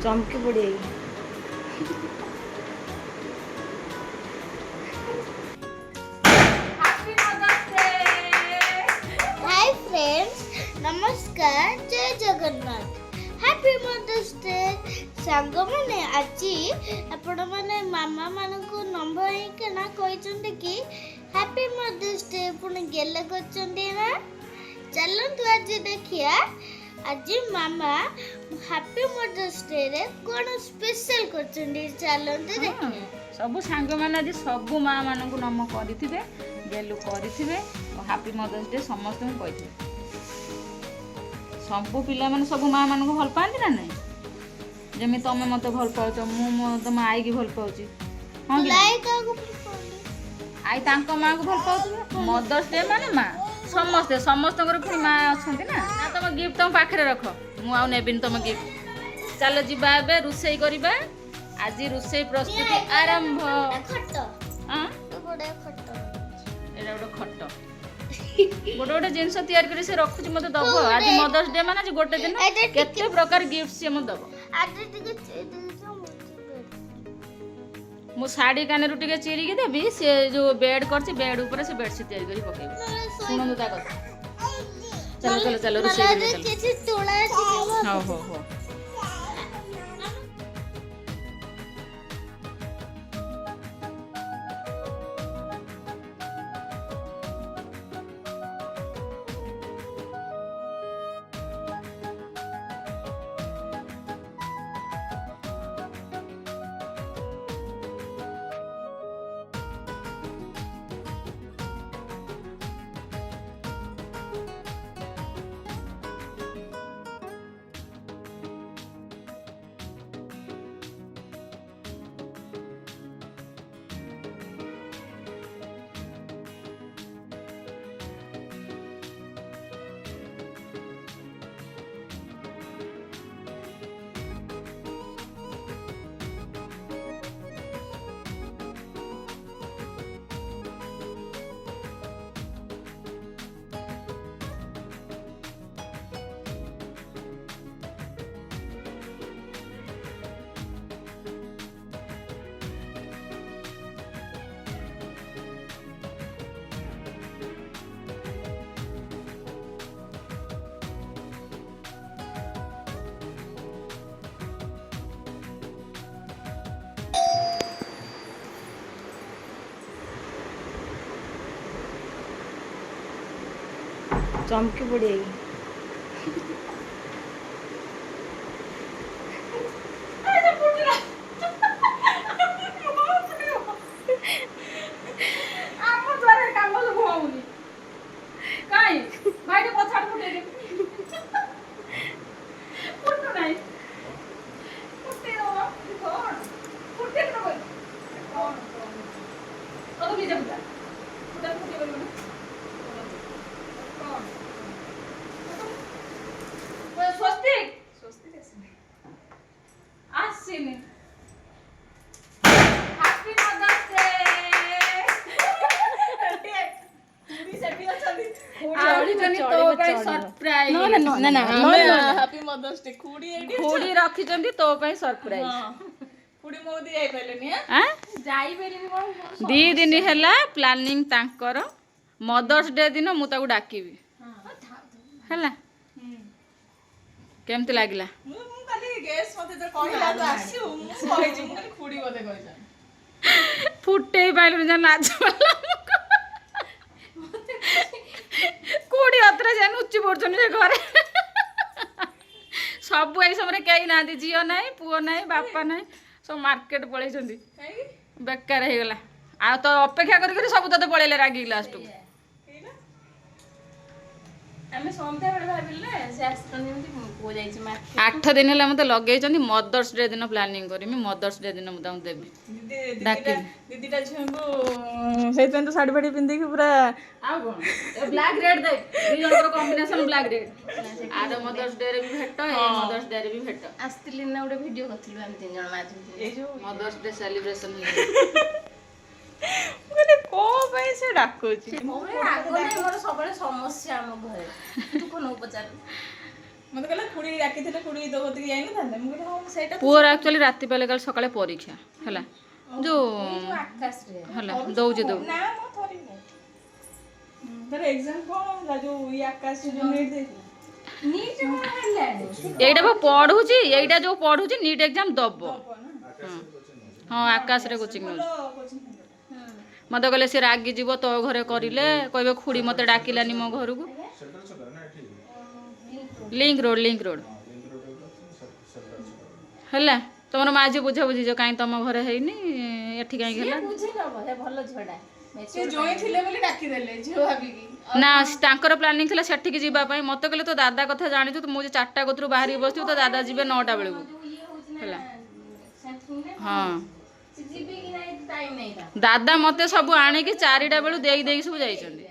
चमकी पड़ी hi friends, नमस्कार, जय जगन्नाथ। Happy mother's day. सांग मैंने आज आपण मैंने मामा मान को नंबर ना कहते कि हैप्पी मदर्स डे पुणी गेले ना। चलतु आज देखिया आज मामा हैप्पी मदर्स डे रे कोन स्पेशल करछन्दी। चलतु देखिया सब सांग मैंने आज सब माँ मान को नम करिथिबे गेलु करिथिबे और हैप्पी मदर्स डे समस्त को कहिथिबे। सब पिला माने सब माँ मान को भल पाती ना नहीं जमी तमे मते भल पाउछ मु तम आई की भल पाउची। हां लाइक आई तांको माँ को भल पाउछ। मदर्स डे माने माँ समस्ते समस्त पुणी माँ अच्छे ना। तुम गिफ्ट तुम पाखे रख मुझे नेबिन तुम गिफ्ट। चलो जीवा ए रोषे करवा। आज रोषे प्रस्तुति आरंभ। हाँ गोटे खट एटा गोटे खट गोटे गोटे जिनस तैयार कर से रखुच मत दब। आज मदर्स डे माने गोटे दिन केते प्रकार गिफ्ट से मत दब। मु साड़ी कान रु टिके चिरी के देबी से जो बेड करछि बेड ऊपर से बेडशीट तैयार करी पकेबो। सुनंदु ता कथा। चलो चलो चलो रोषे चलो। हो हो हो चमकी पड़ी खुड़ी रखी तो सरप्राइज दी दिन है प्लानिंग तांकर मदर्स डे दिन मुझे डाकिबी है केमती लगला फुटे पाइल नाच कोड़ी अत्र जे नुची पड़छन जे घरे सब एई समय कई ना झील ना पुओ ना बापा ना सब मार्केट पलैछंती बेकार हो गला आ तो अपेक्षा कर सब तते पळेले रागी लास्ट को आमे संध्या बेले भाबिले से आस्तन जेमति पो जाईची मार्केट 8 दिन है मते लगेइछंती मदर्स डे दिन प्लानिंग करमी मदर्स डे दिन मुदा देबी डाकी दीदीटा झंगो सेतन तो साड़ी फाड़ी पिंदी के पूरा आ कोन ब्लैक रेड दे दी जनकर कॉम्बिनेशन ब्लैक रेड आर मदर्स डे रे भी भेट ए मदर्स डे रे भी भेट आस्तिली ना उडे वीडियो करथिलु हम तीन जण माजी ए जो मदर्स डे सेलिब्रेशन है মানে কো পাই সে ডাকুছি মোরে আগে নাই মোর সবলে সমস্যা আম ঘরে তু কোন উপচার ମତେ କହିଲା ଖୁଡି ଡାକିଥିଲେ ଖୁଡି ତୋ କତିକି ଯାଇନଥାନ୍ତେ ମୁଁ କହିଲି ହଁ ସେଇଟା ପୁଅର ଆକ୍ଚୁଆଲି ରାତି ପାଇଲେ କାଲି ସକାଳେ ପରୀକ୍ଷା ହେଲା ଯୋଉ ଆକାଶରେ ହେଲା ଦଉଛି ଦଉ ନା ମୁଁ ଥରି ନାହିଁ ତାର ଏକ୍ସାମ କଣ ହେଲା ଯୋଉ ଇ ଆକାଶ ଯୋଉ ନିଟ୍ ଦେଇଥିଲା ନିଟ୍ କଣ ହେଲାନି ଏଇଟା ବା ପଢୁଛି ଏଇଟା ଯୋଉ ପଢୁଛି ନିଟ୍ ଏକ୍ଜାମ ଦବ ହଁ ଆକାଶରେ କୋଚିଂ ନଉଛି ମତେ କହିଲେ ସେ ରାଗି ଯିବ ତୋ ଘରେ କରିଲେ କହିବେ ଖୁଡି ମତେ ଡାକିଲାନି ମୋ ଘରକୁ ଲିଙ୍କ ରୋଡ ହେଲା ତମର ମା ଝିଅ ବୁଝା ବୁଝିଛ କାହିଁ ତମ ଘରେ ହେଇନି ଏଠି କାହିଁକି ହେଲା ବୁଝି ନବ ସେ ଭଲ ଝିଅଟା ସେ ଜଣେ ଥିଲେ ବୋଲି ଡାକିଦେଲେ ଝିଅ ଭାବିକି ନା ତାଙ୍କର ପ୍ଲାନିଂ ଥିଲା ସେଠିକି ଯିବା ପାଇଁ ମତେ କହିଲେ ତୋ ଦାଦା କଥା ଜାଣିଛୁ ମୁଁ ଯେ 4ଟା କତରୁ ବାହାରିକି ବସିଥିବୁ ତୋ ଦାଦା ଯିବେ 9ଟା ବେଳକୁ ହେଲା ହଁ ଦାଦା ମତେ ସବୁ ଆଣିକି 4ଟା ବେଳୁ ଦେଇକି ସବୁ ଯାଇଛନ୍ତି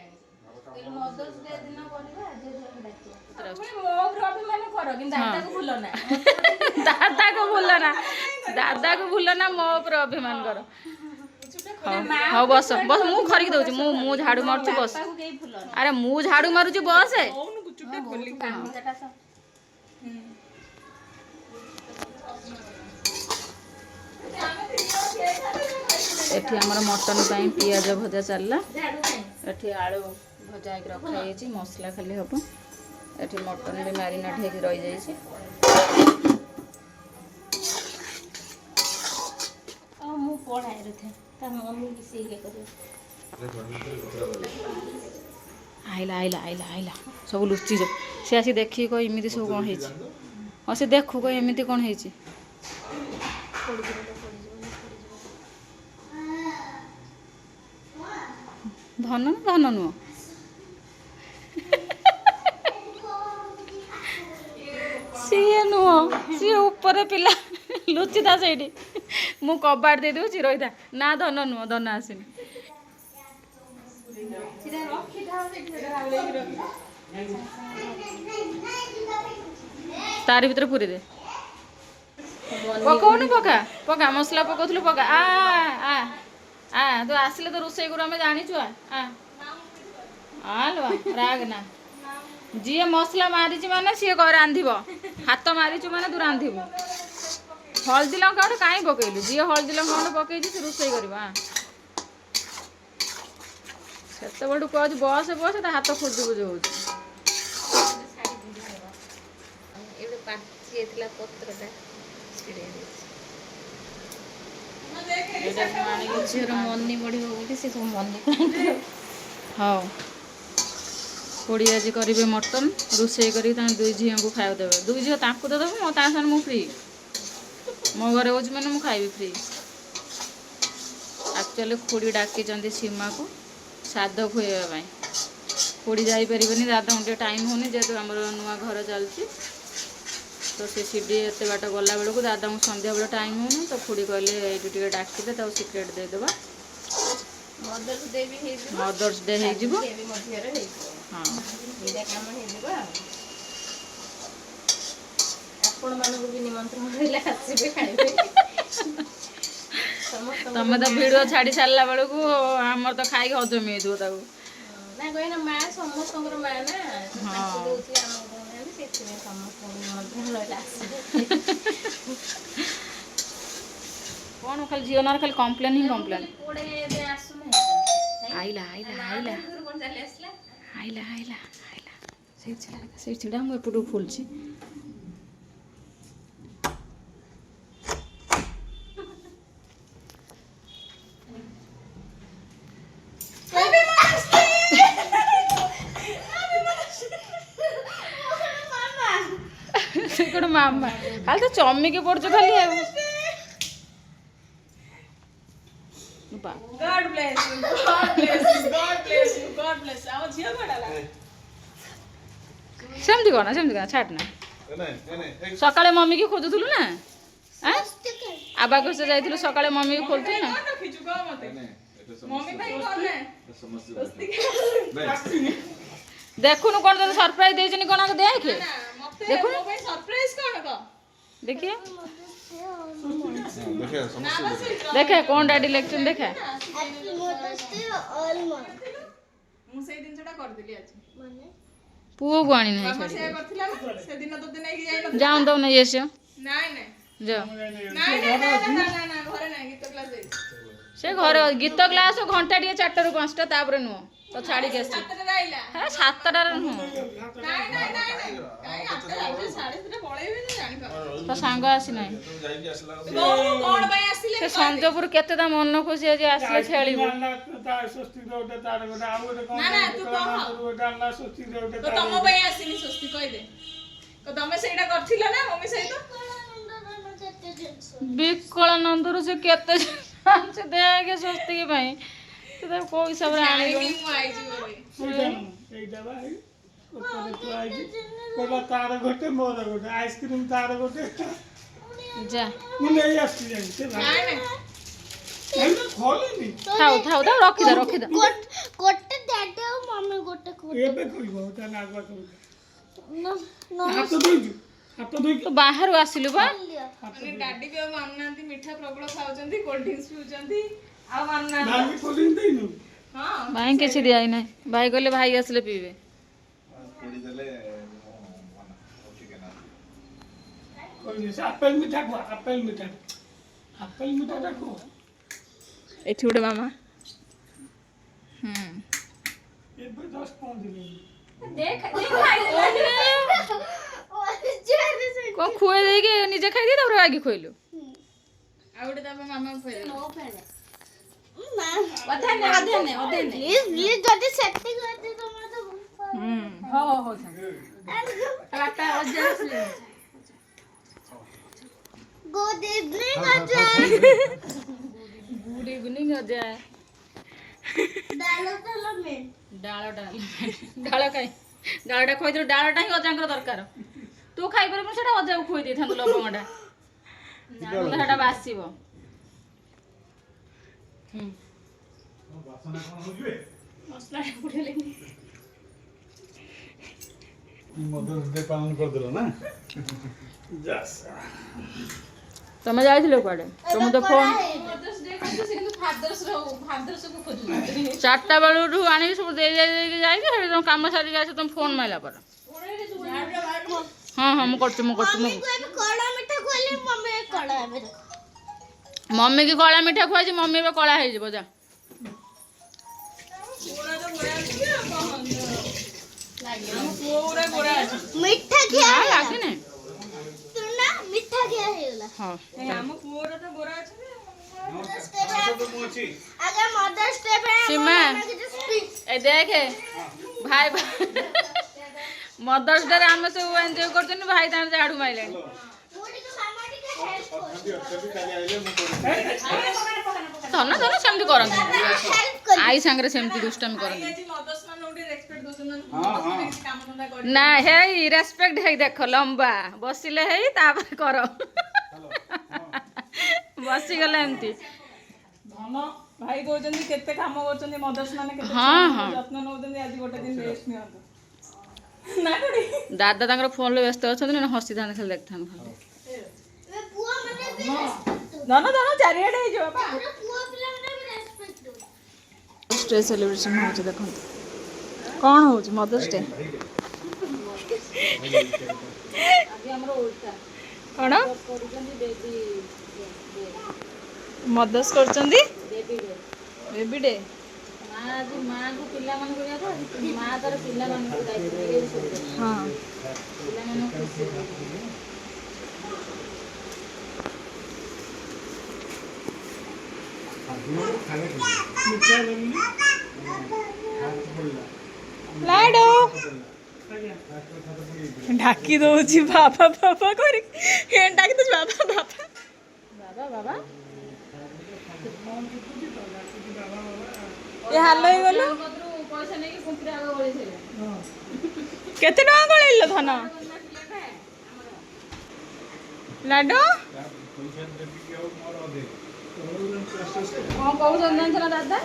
ଦାଦାକୁ ଭୁଲ ନା ମୋ ଉପରେ ଅଭିମାନ କର ହଉ ବସ ବସ ମୁଁ ଖରିକି ଦଉଛି ମୁଁ ଝାଡୁ ମାରୁଛି ବସ ଆରେ ମୁଁ ଝାଡୁ ମାରୁଛି ବସେ ଏଠି ଆମର ମଟନ ପାଇଁ ପିଆଜ ଭଜା ଚାଲିଲା ଏଠି ଆଳୁ ଭଜା ହେଇକି ରଖାଯାଇଛି ମସଲା ଖାଲି ହବ ଏଠି ମଟନ ବି ମ୍ୟାରିନେଟ୍ ହେଇକି ରହିଯାଇଛି ମୁଁ ପଢାଏ ରୁଥେ ତା ମମି ବି ସେ ଇଏ କରିବ ଆଇଲା ସବୁ ଲୁଚିଛ ସେ ଆସି ଦେଖିକି କହ ଏମିତି ସବୁ କ'ଣ ହେଇଛି ହଁ ସେ ଦେଖୁ କହ ଏମିତି କ'ଣ ହେଇଛି ଧନ ନୁହଁ ସିଏ ନୁହଁ ସିଏ ଉପରେ ପିଲା ଲୁଚିଥା ସେଇଠି ମୁଁ କବାଟ ଦେଇଦେଉଛି ରହିଥା ନା ଧନ ନୁହଁ ଧନ ଆସିନି ତାରି ଭିତରେ ପୁରୀ ଦେ ପକଉନୁ ପକା ମସଲା ପକଉଥିଲୁ ପକା ତୁ ଆସିଲେ ତ ରୋଷେଇ କରୁ ଆମେ ଜାଣିଛୁ ରାଗ ନା ଯିଏ ମସଲା ମାରିଛି ମାନେ ସିଏ ରାନ୍ଧିବ ହାତ ମାରିଛୁ ମାନେ ତୁ ରାନ୍ଧିବୁ ହଳଦୀ ଲଙ୍କା ଗୋଟେ କାହିଁ ପକେଇଲୁ ଯିଏ ହଳଦୀ ଲଙ୍କା ଗୋଟେ ପକେଇଛି ସେ ରୋଷେଇ କରିବ ସେତେବେଳଠୁ କହୁଛି ବସ ତା ହାତ ଖୋଜୁ ହଉଛି ଝିଅର ମନି ବଢିବ ବୋଲି ସେ ସବୁ ମନି ହଉ ଖୁଡ଼ି ଆଜି କରିବେ ମଟନ ରୋଷେଇ କରିକି ତାଙ୍କ 2 ଝିଅଙ୍କୁ ଖାଇବାକୁ ଦେବେ 2 ଝିଅ ତାଙ୍କୁ ତ ଦେବୁ ତା ସାଙ୍ଗରେ ମୁଁ ଫ୍ରି ମୋ ଘରେ ହେଉଛି ମାନେ ମୁଁ ଖାଇବି ଫ୍ରି ଆକ୍ଚୁଆଲି ଖୁଡ଼ି ଡାକିଛନ୍ତି ସୀମାକୁ ଶ୍ରାଦ୍ଧ ଖୁଆଇବା ପାଇଁ ଖୁଡ଼ି ଯାଇପାରିବେନି ଦାଦାଙ୍କୁ ଟିକେ ଟାଇମ୍ ହେଉନି ଯେହେତୁ ଆମର ନୂଆ ଘର ଚାଲିଛି ତ ସେ ସିଡ଼ି ଏତେ ବାଟ ଗଲା ବେଳକୁ ଦାଦାଙ୍କୁ ସନ୍ଧ୍ୟାବେଳେ ଟାଇମ୍ ହେଉନି ତ ଖୁଡ଼ି କହିଲେ ଏଇଠି ଟିକେ ଡାକିଲେ ତାକୁ ସିକ୍ରେଟ୍ ଦେଇଦେବା ମଦର୍ସ ଡେ ହେଇଯିବ ହଁ ଆପଣମାନଙ୍କୁ ବି ନିମନ୍ତ୍ରଣ ରହିଲା ଆସିବେ ଖାଇବେ ତମେ ତ ଭିଡ଼ିଓ ଛାଡ଼ି ସାରିଲା ବେଳକୁ ଆମର ତ ଖାଇକି ହଜମ ହେଇଯିବ ତାକୁ ନା କହିନା ମା ସମସ୍ତଙ୍କର ମା ନା ତାଙ୍କୁ ଦଉଛି ଆମକୁ ଦଉନାହାନ୍ତି ସେଥିପାଇଁ ସମସ୍ତଙ୍କୁ ନିମନ୍ତ୍ରଣ ରହିଲା ଆସିବେ କ'ଣ ଖାଲି ଝିଅ ନାର ଖାଲି କମ୍ପ୍ଲେନ୍ ହିଁ କମ୍ପ୍ଲେନ୍ ଆଇଲା ସେଇ ଛିଡ଼ା ମୁଁ ଏପଟକୁ ଖୋଲୁଛି ସେ ଗୋଟେ ମାମା ଖାଲି ତ ଚମିକି ପଡୁଛୁ ଖାଲି ଆଉ God bless you. ଆମ ଝିଅ ବଡ଼ଲା ସେମିତି କଣ ଛାଡ଼ ନା ସକାଳେ ମମି କି ଖୋଜୁଥିଲୁ ନା ଆବାକୁ ସେ ଯାଇଥିଲୁ ସକାଳେ ମମି କି ଖୋଜୁଥିଲୁ ନା ରଖିଛୁ କହ ମତେ ମମି ପାଇଁ କହ ନା ଦେଖୁନୁ କ'ଣ ତତେ ସରପ୍ରାଇଜ ଦେଇଛନ୍ତି କ'ଣ ଆଗ ଦେଖେ ଦେଖୁନୁ ମୋ ପାଇଁ ସରପ୍ରାଇଜ କଣ କହ ଦେଖିଆ ଦେଖେ କ'ଣ ଡାଡି ଲେଖିଛନ୍ତି ଦେଖା ମୁଁ ସେଇ ଜିନିଷଟା କରିଦେଲି ଆଜି ପୁଅକୁ ଆଣି ନାହିଁ ମାମା ଛାଡ଼ି ସେଇଆ କରିଥିଲା ନା ସେଦିନ ତୋତେ ନେଇକି ଯାଇନଥିଲା ଯାଉଁ ତାକୁ ନେଇ ଆସିବ ନାଇଁ ନାଇଁ ଯାଅ ନାଇଁ ଘରେ ନାଇଁ ଗୀତ କ୍ଲାସ ଯାଇଛି ସେ ଘରେ ଗୀତ କ୍ଲାସ୍ ଘଣ୍ଟା ଟିକେ 4ଟାରୁ 5ଟା ତାପରେ ନୁହଁ ତ ଛାଡ଼ିକି ଆସିଛି ସାତଟାରେ ଆଇଲା ହେ 7ଟାରେ ନୁହଁ ନାଇଁ କାଇଁ ଆଠଟା ଯାଉଛି ସାଢେ ତିନିଟା ପଳେଇବି ଯେ ଜାଣିପାରୁନି ତା ସାଙ୍ଗ ଆସିନାହିଁ କଣ ପାଇଁ ଆସିଲେ ସେ ସଞ୍ଜପୁର କେତେ ତା ମନ ଖୁସି ଆଜି ଆସିଲେ ଖେଳିବୁ ନା ନା ତୁ କହ ତ ତମ ପାଇଁ ଆସିନି ସ୍ୱସ୍ତି କହିଦେ ତ ତମେ ସେଇଟା କରିଥିଲ ନା ମମି ସହିତ ବିକଳାନନ୍ଦରୁ ସେ କେତେ ସେ ଦେଖେ ସ୍ୱସ୍ତିକ ପାଇଁ ସେ ତାକୁ କୋଉ ହିସାବରେ ଆଣିବ ଜାଣିନି ମୁଁ ଆଇଛି ବୋଲି ତାର ଗୋଟେ ମୋର ଗୋଟେ ଆଇସ୍କ୍ରିମ ତାର ଗୋଟେ ଯା ମୁଁ ନେଇ ଆସିଛି ନାଇଁ ନାଇଁ ଖୋଲିନି ଥାଉ ଥାଉ ଥାଉ ରଖିଦେ ରଖିଦେ ଗୋଟେ ଡାଡି ଆଉ ମମି ଗୋଟେ ଏବେ ଖୋଲିବ ତା ନାଗୁଆ ଖୋଲିବ ଖୋଲିଦିଅ। ହାତ ଧୋଇଛୁ ହାତ ଧୋଇକି ତୁ ବାହାରୁ ଆସିଲୁ ବା ମାନେ ଡାଡି ବି ଆଉ ମାନୁନାହାନ୍ତି ମିଠା ପ୍ରବଳ ଖାଉଛନ୍ତି କୋଲ୍ଡ ଡ୍ରିଙ୍କସ ପିଉଛନ୍ତି ଆଉ ମାନୁନାହାନ୍ତି ଭାଇକି ଖୋଲିକି ଦେଇନୁ ହଁ ଭାଇ କିଛି ଦିଆଇ ନାହିଁ ଭାଇ କହିଲେ ଭାଇ ଆସିଲେ ପିଇବେ ଖୋଲିନି ସେ ଆପେଲ ମିଠା ଖୁଆ ଆପେଲ ମିଠାଟା ଖୁଆ ଏଠି ଗୋଟେ ମାମା ଏବେ 10 ପହଞ୍ଚିଲେଣି କଣ ଖୁଆଇ ଦେଇକି ନିଜେ ଖାଇଦେଇ ତାପରେ ଆଗି ଖୁଆଇଲୁ ଆଉ ଗୋଟେ ତାପରେ ମାମା ଖୁଆଇଦେଲା ପ୍ଲିଜ ଯଦି ସେତିକି ଅଛି ତମର ତ ଗୁଡ୍ ଇଭିନିଂ ଅଜା ଗୁଡ୍ ଇଭିନିଂ ଅଜା ଡାଲ ତାଲ ମେନ୍ ଡାଳଟା କାଇଁ ଡାଳଟା ଖୁଆଇଥିଲୁ ଡାଳଟା ହିଁ ଅଜାଙ୍କର ଦରକାର ତୁ ଖାଇପାରିବୁନି ସେଟା ଅଜାକୁ ଖୁଆଇ ଦେଇଥାନ୍ତୁ ଲବଙ୍ଗଟା ନହେଲେ ସେଟା ବାସିବ ମଦର୍ସ ଡେ ପାଳନ କରିଦେଲ ନା ତମେ ଯାଇଥିଲ କୁଆଡେ ତମେ ତ ଫୋନ ଚାରିଟା ବେଳଠୁ ଆଣିକି ସବୁ ଦେଇକି ଯାଇକି ସେଠି ତମ କାମ ସାରିକି ଆସି ତମେ ଫୋନ ମାରିଲା ପରେ ହଁ ହଁ ମୁଁ କରୁଛି ମମିକୁ ଏବେ କଳା ମିଠା ଖୁଆଇଲେ ମମି କଳା ଏବେ ଦେଖ ମମି କି କଳା ମିଠା ଖୁଆଇଛି ମମି ଏବେ କଳା ହେଇଯିବ ଯା ମିଠା ଖିଆ ନା ହେଇଗଲା ଲାଗିନି ଶୁଣନା ମିଠା ଖିଆ ହେଇଗଲା ହଁ ଆମ ପୁଅର ତ ଗୋରା ଅଛନ୍ତି ଆଗ ମଦର୍ସ ଡେ ପାଇଁ ସୀମା ଏ ଦେଖେ ଭାଇ ମଦର୍ସ ଡେ ରେ ଆମେ ସବୁ ଏନ୍ଜୟ କରୁଛନ୍ତି ଭାଇ ତାଙ୍କର ଝାଡୁ ମାଇଲେଣି ଧନ ସେମିତି କରନ୍ତି ଆଇ ସାଙ୍ଗରେ ସେମିତି ଦୁଷ୍ଟାମି କରନ୍ତି ନା ହେଇ ରେସ୍ପେକ୍ଟ ହେଇ ଦେଖ ଲମ୍ବା ବସିଲେ ହେଇ ତାପରେ କର ବସିଗଲେ ଏମିତି ଧନ ଭାଇ କହୁଛନ୍ତି କେତେ କାମ କରୁଛନ୍ତି ମଦର୍ସ ମାନେ କେତେ ହଁ, ହଁ। ଯତ୍ନ ନଉଛନ୍ତି ଆଜି ଗୋଟେ ଦିନ ରେଷ୍ଟ ନିଅନ୍ତୁ ନା କୋଉଠି ଦାଦା ତାଙ୍କର ଫୋନରେ ବ୍ୟସ୍ତ ଅଛନ୍ତି ନା ହସିଥାନ୍ତି ଖାଲି ଦେଖିଥାନ୍ତି ଖାଲି ପୁଅ ମାନେ ବି ଧନ ଧନ ଚାରିଆଡେ ହେଇଯିବ ବାପା ପୁଅ ପିଲାମାନେ ବି ରେସ୍ପେକ୍ଟ ଦଉ ଡେ ସେଲିବ୍ରେସନ ହଉଛି ଦେଖନ୍ତୁ କ'ଣ ହଉଛି ମଦର୍ସ ଡେ କ'ଣ ମଦର୍ସ କରୁଛନ୍ତି ବେବି ଡେ ମା ଆଜି ମାଆକୁ ପିଲାମାନଙ୍କୁ ମା ତାର ପିଲାମାନଙ୍କୁ ଦାୟିତ୍ୱ ହଁ ପିଲାମାନଙ୍କୁ ଖୁସି ଲାଡୁ ଢାକି ଦଉଛି ବାବା ବାବା କରିକି ଡାକି ଦଉଛି ବାବା ବାବା ବାବା ବାବା ଏ ହାଲ ହେଇଗଲୁ ପଇସା ନେଇକି କୁମ୍ପିରେ ଆଗ ଗଳେଇଥିଲେ କେତେ ଟଙ୍କା ଗଳେଇଲ ଧନ ଲାଡୁ କ'ଣ କହୁଛନ୍ତି ଜାଣିଛ ନା ଦାଦା